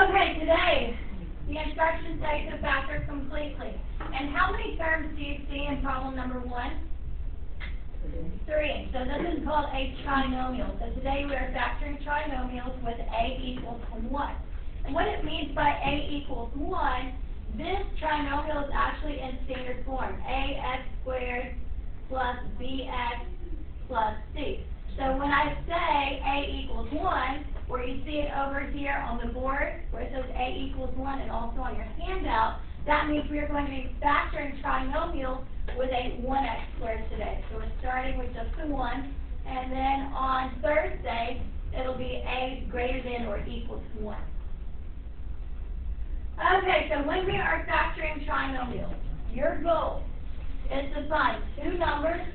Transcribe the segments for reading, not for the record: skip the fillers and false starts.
Okay, today, the instructions say to factor completely. And how many terms do you see in problem number 1? 3. So this is called a trinomial. So today we are factoring trinomials with a equals 1. And what it means by a equals 1, this trinomial is actually in standard form. Ax squared plus bx plus c. So when I say a equals 1, where you see it over here on the board, where it says a equals 1, and also on your handout, that means we are going to be factoring trinomials with a 1x squared today. So we're starting with just the 1, and then on Thursday, it'll be a greater than or equal to 1. Okay, so when we are factoring trinomials, your goal is to find two numbers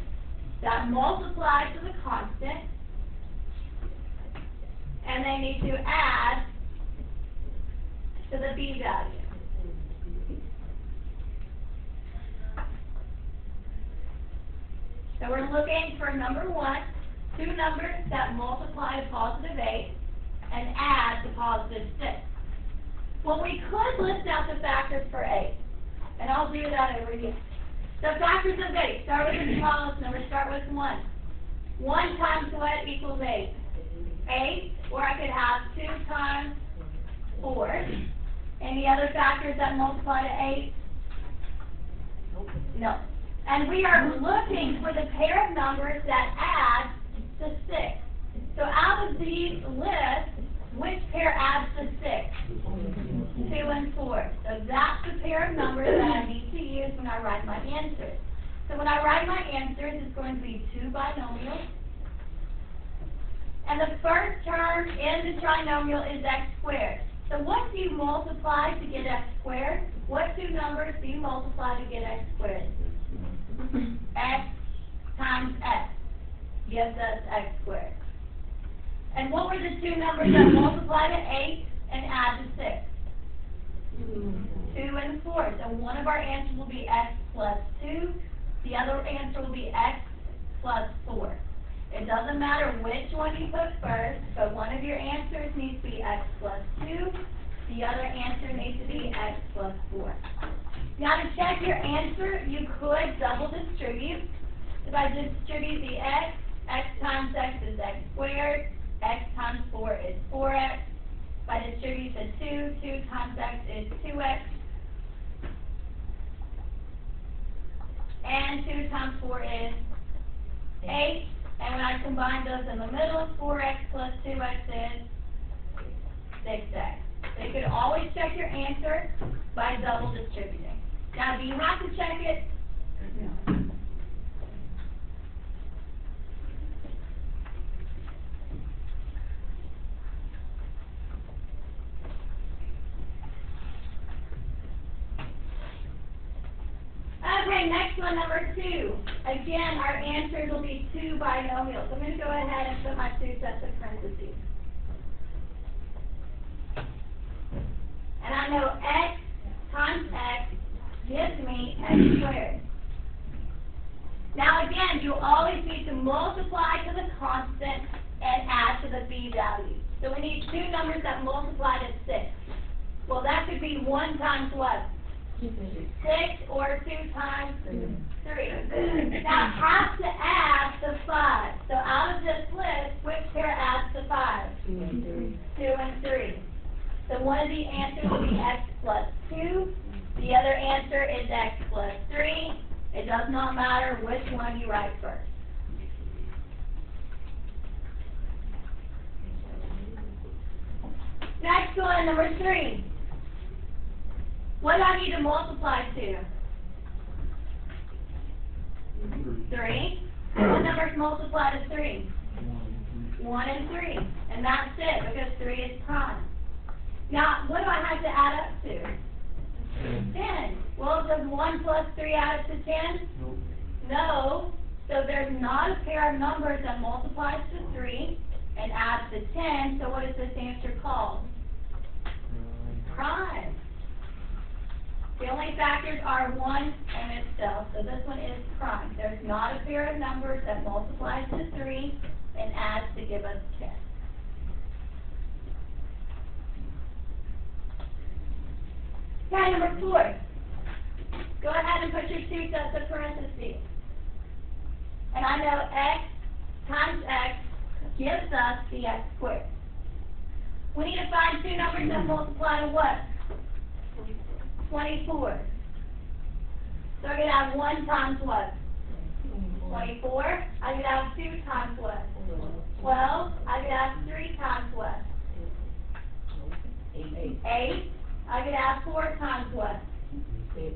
that multiply to the constant, and they need to add to the b value. So we're looking for number 1, two numbers that multiply to positive 8 and add to positive 6. Well, we could list out the factors for 8, and I'll do that over here. The factors of 8, start with the smallest number, start with 1. 1 times what equals 8? 8, or I could have 2 times 4. Any other factors that multiply to 8? No. And we are looking for the pair of numbers that add to 6. So out of these lists, which pair adds to 6? 2 and 4. So that's the pair of numbers that I need to use when I write my answers. So when I write my answers, it's going to be 2 binomials. And the first term in the trinomial is x squared. So what do you multiply to get x squared? What two numbers do you multiply to get x squared? X times x gives us x squared. And what were the two numbers that multiply to 8 and add to 6? 2 and 4. So one of our answers will be x plus 2. The other answer will be x plus 4. It doesn't matter which one you put first, but one of your answers needs to be x plus 2. The other answer needs to be x plus 4. Now to check your answer, you could double distribute. If I distribute the x, x times x is x squared, x times 4 is 4x. If I distribute the 2, 2 times x is 2x. And 2 times 4 is 8. And when I combine those in the middle, 4x plus 2x is 6x. So you can always check your answer by double distributing. Now, do you have to check it? No. Okay, next one, number 2. Again, our answers will be 2 binomials. I'm going to go ahead and put my 2 sets of parentheses. And I know x times x gives me x squared. Now again, you always need to multiply to the constant and add to the b value. So we need two numbers that multiply to 6. Well, that could be 1 times what? 6 or 2 times 3. Now it has to add to 5. So out of this list, which pair adds to 5? 2 and 3. So one of the answers will be x plus 2. The other answer is x plus 3. It does not matter which one you write first. Next one, number 3. What do I need to multiply to? 3. What numbers multiply to 3? 1 and 3. And that's it, because 3 is prime. Now, what do I have to add up to? 10. Well, does 1 plus 3 add up to 10? No. So there's not a pair of numbers that multiplies to 3 and adds to 10. So what is this answer called? Prime. The only factors are 1 and itself. So this one is prime. There's not a pair of numbers that multiplies to 3 and adds to give us 10. Okay, number 4. Go ahead and put your 2 sets of parentheses. And I know x times x gives us the x squared. We need to find 2 numbers that multiply to what? 24. So I'm going to have 1 times what? 24. I'm going to have 2 times what? 12. I'm going to have 3 times what? 8. I'm going to have 4 times what? 6.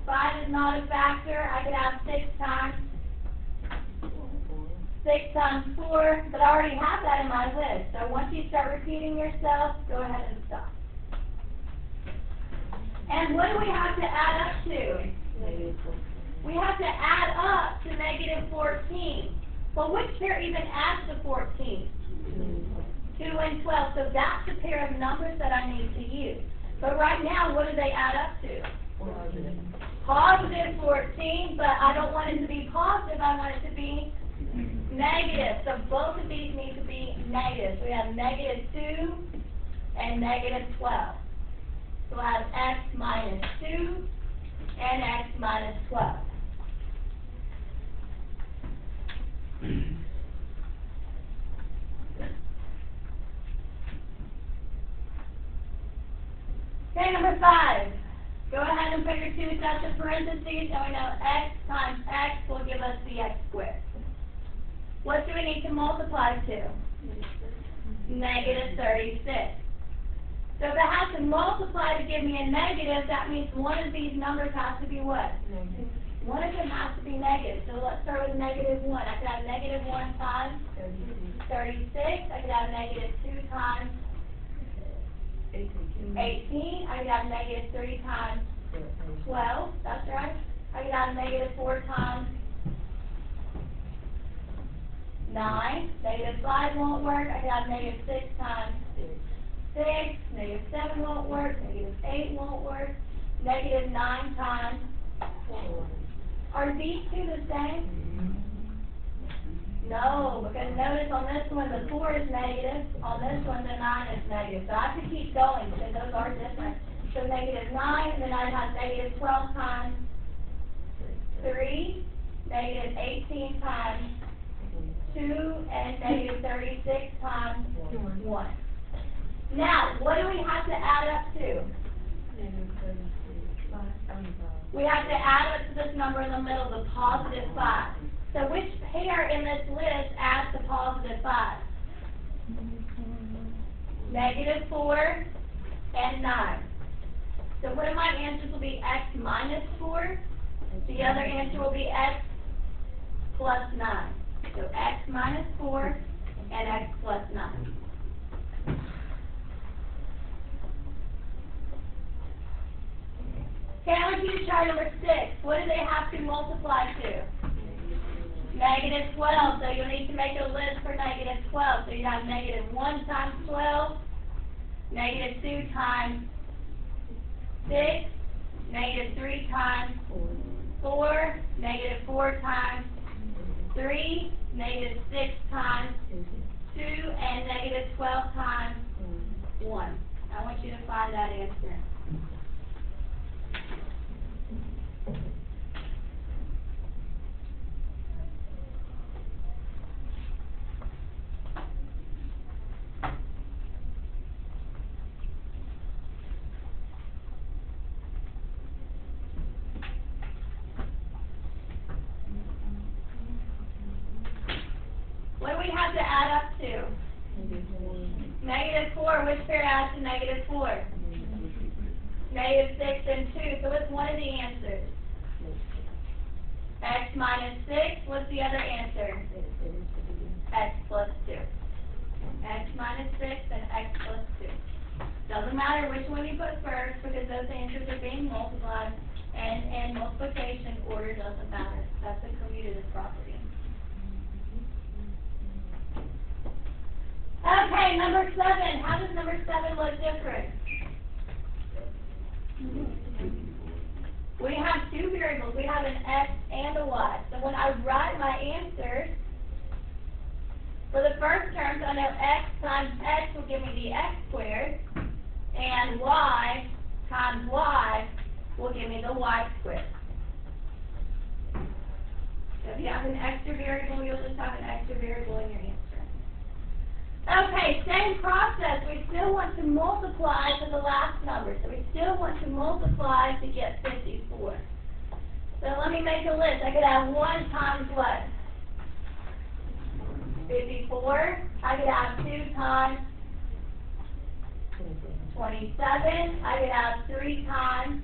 5 is not a factor. I could have 6 times 4, but I already have that in my list. So once you start repeating yourself, go ahead and stop. And what do we have to add up to? We have to add up to negative 14. Well, which pair even adds to 14? 2 and 12. So that's the pair of numbers that I need to use. But right now, what do they add up to? Positive 14, but I don't want it to be positive. I want it to be negative. So both of these need to be negative. So we have negative 2 and negative 12. So we'll have x minus 2 and x minus 12. Okay, number 5. Go ahead and put your 2 sets of parentheses, and we know x times x will give us the x squared. What do we need to multiply to? Negative 36. So if it has to multiply to give me a negative, that means one of these numbers has to be what? One of them has to be negative. So let's start with negative 1. I could have negative 1 times 36. I could have negative 2 times 18. I could have negative 3 times 12. That's right. I could have negative 4 times 9. Negative 5 won't work. I could have negative 6 times 6. Negative 7 won't work. Negative 8 won't work. Negative 9 times 4. Are these two the same? No, because notice on this one the 4 is negative, on this one the 9 is negative. So I have to keep going because those are different. So negative 9, and then I have negative 12 times 3, negative 18 times 2, and negative 36 times 1. Now, what do we have to add up to? We have to add up to this number in the middle, the positive 5. So which pair in this list adds the positive 5? Negative 4 and 9. So one of my answers will be x minus 4. The other answer will be x plus 9. So x minus 4 and x plus 9. Okay, I want you to try number 6. What do they have to multiply to? Negative 12. So you'll need to make a list for negative 12. So you have negative 1 times 12, negative 2 times 6, negative 3 times 4, negative 4 times 3, negative 6 times 2, and negative 12 times 1. I want you to find that answer. What do we have to add up to? Negative 4. Which pair adds to negative 4? Negative 6 and 2. So what's one of the answers? X minus 6. What's the other answer? X plus 2. X minus 6 and X plus 2. Doesn't matter which one you put first because those answers are being multiplied, and multiplication order doesn't matter. That's a commutative property. Okay, number 7. How does number 7 look different? We have two variables. We have an x and a y. So when I write my answers, for the first terms, I know x times x will give me the x squared, and y times y will give me the y squared. So if you have an extra variable, you'll just have an extra variable in your answer. Okay, same process. We still want to multiply to the last number. So we still want to multiply to get 54. So let me make a list. I could have 1 times what? 54. I could have 2 times 27. I could have 3 times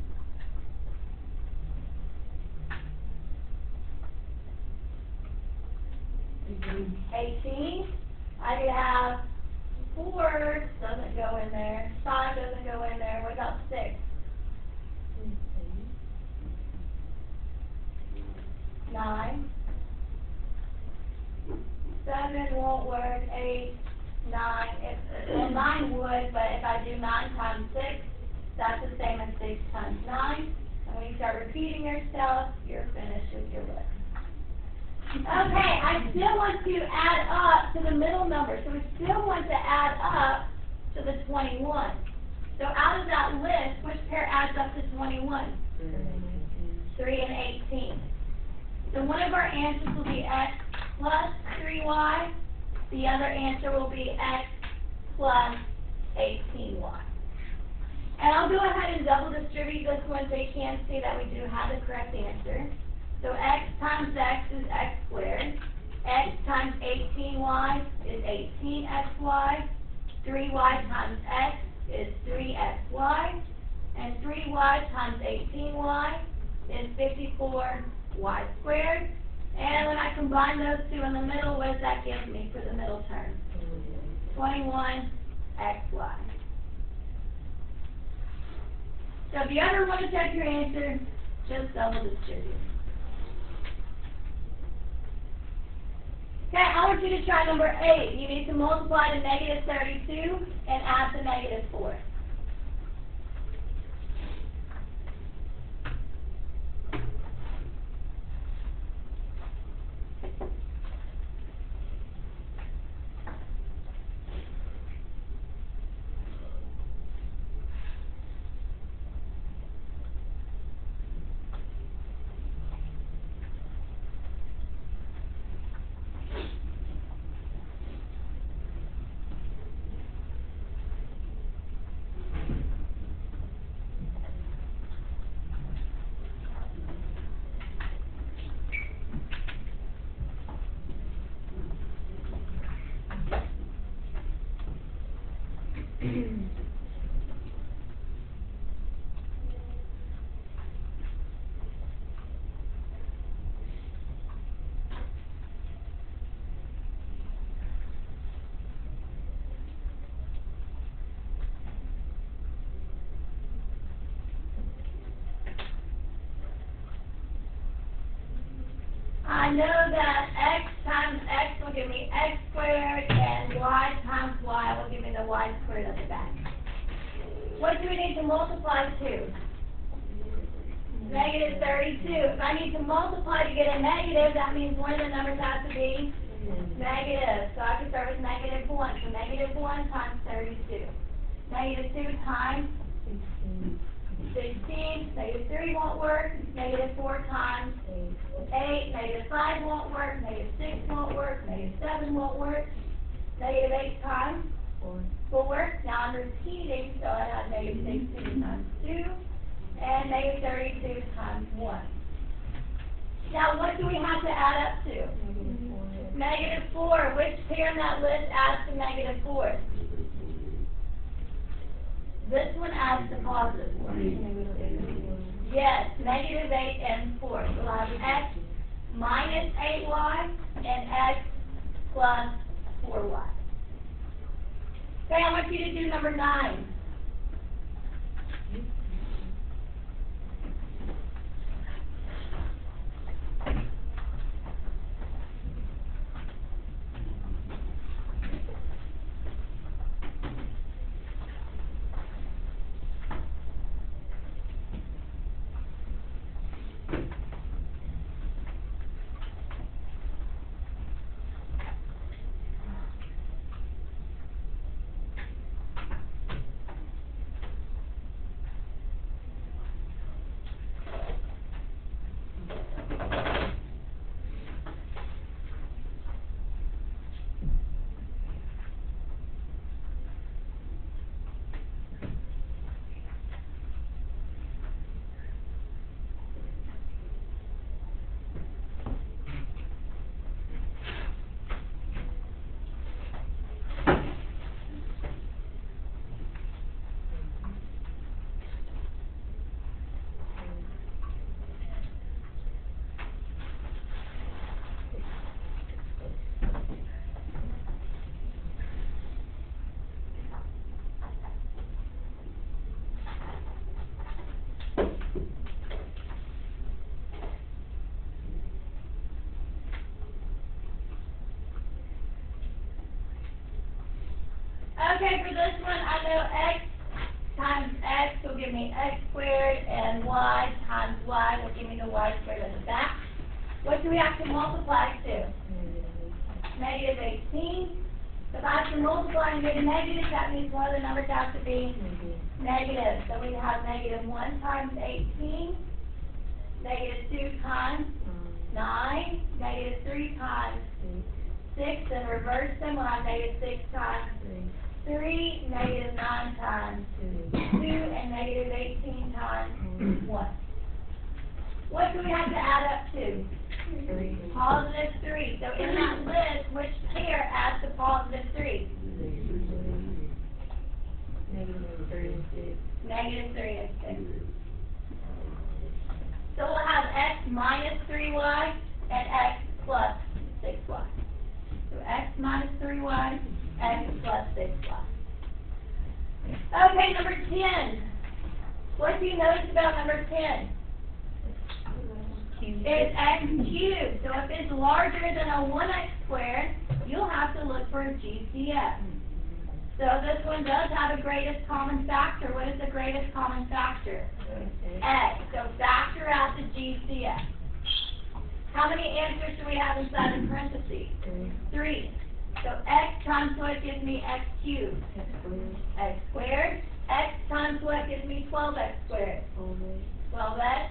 18. I could have 4, doesn't go in there. 5 doesn't go in there. What about 6? 9. 7 won't work. 8, 9. Well, 9 would, but if I do 9 times 6, that's the same as 6 times 9. And when you start repeating yourself, you're finished with your list. Okay, I still want to add up to the middle number. So we still want to add up to the 21. So out of that list, which pair adds up to 21? 3 and 18. So one of our answers will be x plus 3y. The other answer will be x plus 18y. And I'll go ahead and double distribute this one so you can see that we do have the correct answer. So x times x is x squared. X times 18y is 18xy. 3y times x is 3xy. And 3y times 18y is 54y squared. And when I combine those two in the middle, what does that give me for the middle term? 21xy. So if you ever want to check your answer, just double distribute. Okay, I want you to try number 8. You need to multiply to negative 32 and add to negative 4. I know that x times x will give me x squared, and y times y will give me the y squared at the back. What do we need to multiply to? Negative 32. If I need to multiply to get a negative, that means one of the numbers has to be negative. So I can start with negative 1. So negative 1 times 32. Negative 2 times 16. Negative 3 won't work. Negative 4 times 8. Negative 5 won't work. Negative 6 won't work. Negative 7 won't work. Negative 8 times 4. Now I'm repeating, so I have negative 16 times 2. And negative 32 times 1. Now what do we have to add up to? Negative 4. Which pair in that list adds to negative 4? This one adds to positive 4. Yes, negative 8 and 4. So we'll have x minus 8y and x plus 4y. Okay, I want you to do number 9. Okay, for this one, I know x times x will give me x squared, and y times y will give me the y squared at the back. What do we have to multiply to? Negative 18. So if I have to multiply and get a negative, that means one of the numbers has to be negative. So we have negative 1 times 18, negative 2 times 9, negative 3 times 6, and reverse them, we'll have negative 6 times 3, negative 9 times 2, and negative 18 times 1. What do we have to add up to? 3. Positive 3. So in that list, which pair adds to positive 3? Negative 3 and 6. Negative 3 and 6. So we'll have x minus 3y and x plus 6y. So x minus 3y, x plus 6y. Okay, number 10. What do you notice about number 10? It's x cubed. So if it's larger than a 1x squared, you'll have to look for a GCF. So this one does have a greatest common factor. What is the greatest common factor? X. So factor out the GCF. How many answers do we have inside the parentheses? 3. So x times what gives me x cubed? X squared. X times what gives me 12x squared? 12x.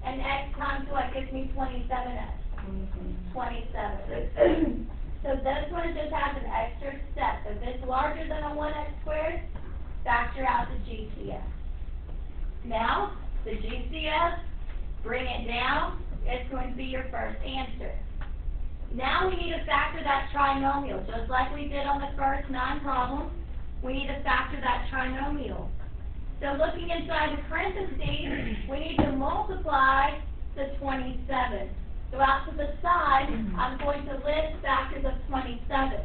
And x times what gives me 27x? 27. So this one just has an extra step. So if it's larger than a 1x squared, factor out the GCF. Now, the GCF, bring it down, it's going to be your first answer. Now we need to factor that trinomial. Just like we did on the first 9 problems, we need to factor that trinomial. So looking inside the parentheses, we need to multiply the 27. So out to the side, I'm going to list factors of 27.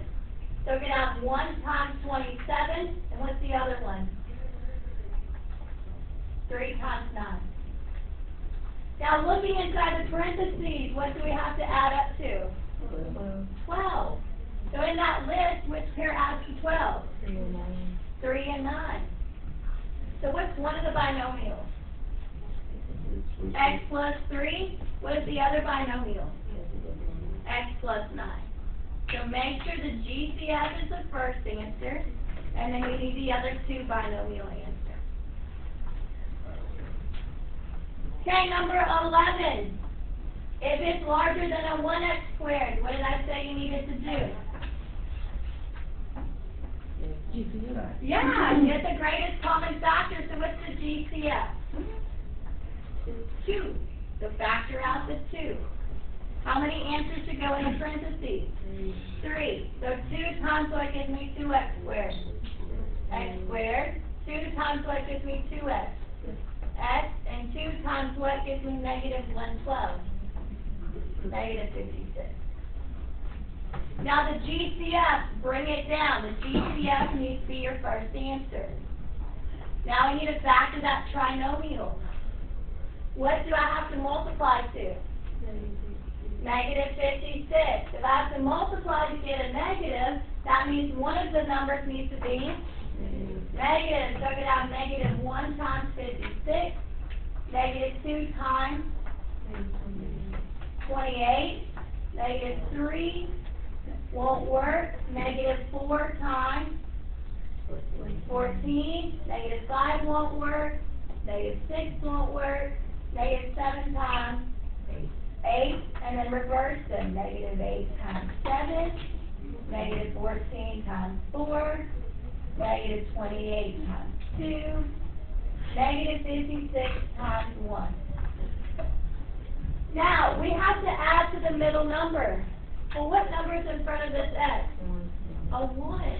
So we're going to have 1 times 27, and what's the other one? 3 times 9. Now looking inside the parentheses, what do we have to add up to? 12. So in that list, which pair adds to 12? 3 and 9. 3 and 9. So what's one of the binomials? X plus 3. What is the other binomial? X plus 9. So make sure the GCF is the first answer, and then we need the other 2 binomial answers. Okay, number 11. If it's larger than a 1x squared, what did I say you needed to do? GCF. Yeah, get the greatest common factor. So what's the GCF? 2. So factor out the 2. How many answers should go in the parentheses? 3. So 2 times what gives me 2x squared? X squared. 2 times what gives me 2x? X. And 2 times what gives me negative 112? Negative 56. Now the GCF, bring it down. The GCF needs to be your first answer. Now we need to factor that trinomial. What do I have to multiply to? Negative 56. If I have to multiply to get a negative, that means one of the numbers needs to be negative. So I could have negative 1 times 56, negative 2 times 28, negative 3 won't work, negative 4 times 14, negative 5 won't work, negative 6 won't work, negative 7 times 8, and then reverse them, negative 8 times 7, negative 14 times 4, negative 28 times 2, negative 56 times 1. Now, we have to add to the middle number. Well, what number is in front of this x? A 1.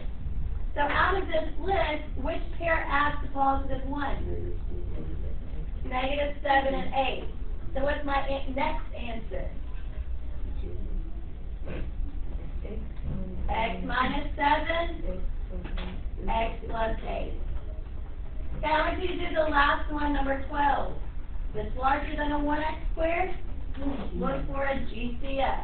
So out of this list, which pair adds to positive 1? Negative 7 and 8. So what's my next answer? X minus 7, x plus 8. Okay, I want you to do the last one, number 12. If it's larger than a 1x squared, look for a GCF.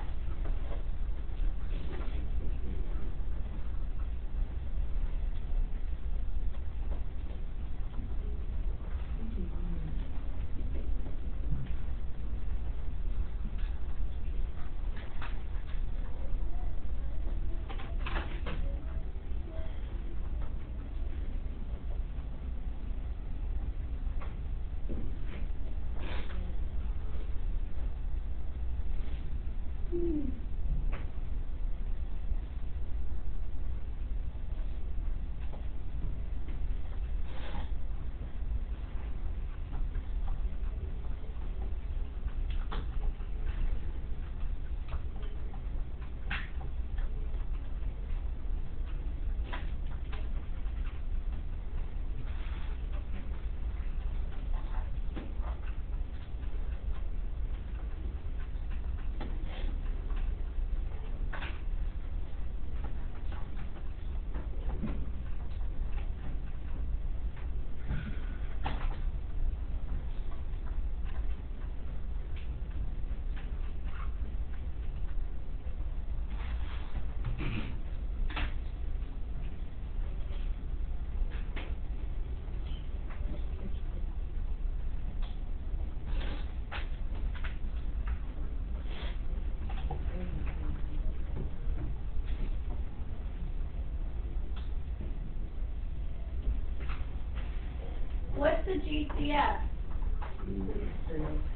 what's the GCF?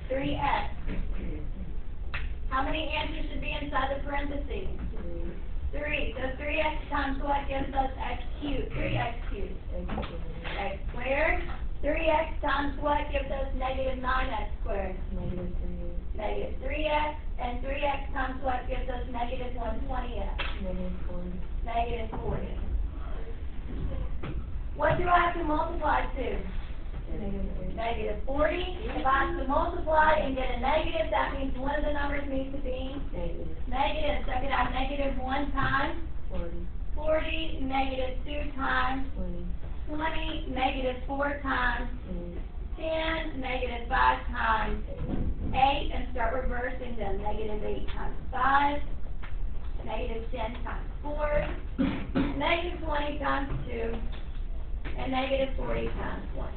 3x. How many answers should be inside the parentheses? 3. So 3x times what gives us x cubed? 3x cubed. X squared. 3x times what gives us negative 9x squared? Negative 3x. And 3x times what gives us negative 120x? Negative 40. What do I have to multiply to? Negative 40. If I have to multiply and get a negative, that means one of the numbers needs to be negative. So I could have negative 1 times 40, negative 2 times 20, negative 4 times 10, negative 5 times 8, and start reversing them. Negative 8 times 5, negative 10 times 4, negative 20 times 2, and negative 40 times 1.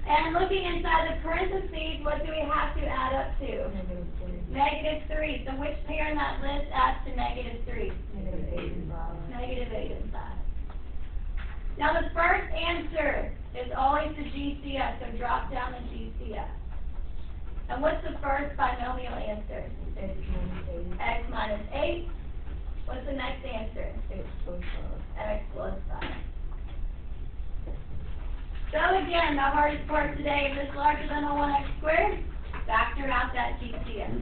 And looking inside the parentheses, what do we have to add up to? Negative 3. So which pair in that list adds to negative 3? Negative 8 and 5. Now the first answer is always the GCF, so drop down the GCF. And what's the first binomial answer? X minus 8. What's the next answer? X plus 5. So again, the hardest part today, if it's larger than a 1x squared, factor out that GCF.